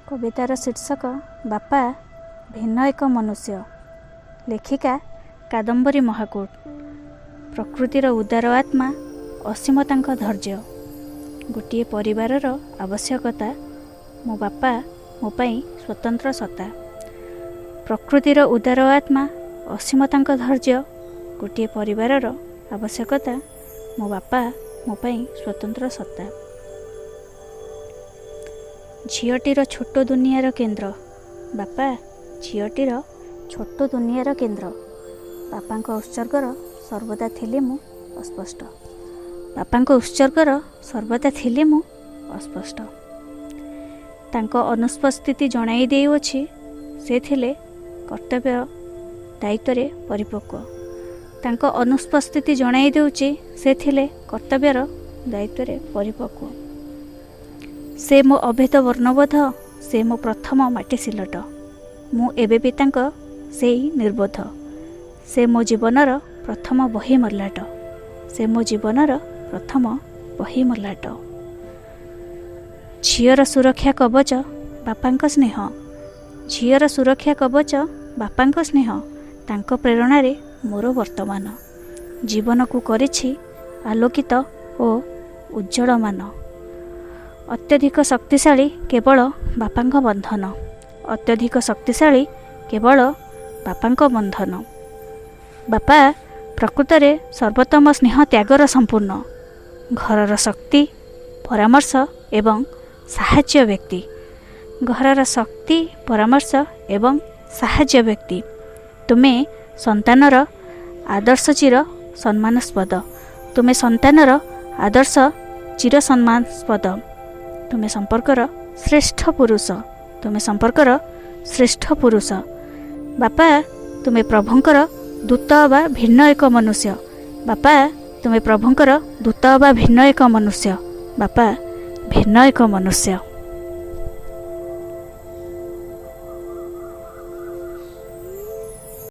कवितार शीर्षक बापा भिन्न एक मनुष्य। लेखिका कादम्बरी महाकूट। प्रकृतिर उदार आत्मा असीमतांक धैर्य। गोटे परिवारर आवश्यकता मो बापा मो पाई स्वतंत्र सत्ता। प्रकृतिर उदार आत्मा असीमतांक धैर्य। गोटे परिवारर आवश्यकता मो बापा मो पाई स्वतंत्र सत्ता। झीटीर छोट दुनियार केन्द्र बापा झीटीर छोट दुनियार केन्द्र। बापांक उत्सर्गर सर्वदा थिले मु अस्पष्ट। बापांक उत्सर्गर सर्वदा थिले मु अस्पष्ट। तांको अनुपस्थिति जणाई देउछि से थिले कर्तव्य दायित्व परिपक्व। तांको अनुपस्थिति जणाई देउछि से थिले कर्तव्यर दायित्व परिपक्व। से मो अभेद वर्णबोध से मो प्रथम माटी सिलट। मु एबे भी तांको सेई निर्बोध। से मो जीवनर प्रथम बही मल्लाट। से मो जीवनर प्रथम बही मल्लाट। झीर सुरक्षा कवच बापांक स्नेह। झीर सुरक्षा कवच बापांक स्नेह। तांको प्रेरणा रे मोर वर्तमान जीवन को करिछि आलोकित ओ उज्जवलमान। अत्यधिक शक्तिशाली केवल बापांक बंधन। अत्यधिक शक्तिशाली केवल बापांक बंधन। बापा प्रकृत रे सर्वोत्तम स्नेह त्यागर संपूर्ण। घरर शक्ति परामर्श एवं साहाय्य व्यक्ति। घरर शक्ति परामर्श एवं साहाय्य व्यक्ति। तुमे संतानर आदर्श चिर सम्मानास्पद। तुमे संतानर आदर्श चिर सम्मानास्पद। तुमे संपर्कर श्रेष्ठ पुरुष। तुमे संपर्कर श्रेष्ठ पुरुष। बापा तुमे प्रभुंकर दूत वा भिन्न एक मनुष्य। बापा तुमे प्रभुंकर दूत वा भिन्न एक मनुष्य। बापा भिन्न एक मनुष्य।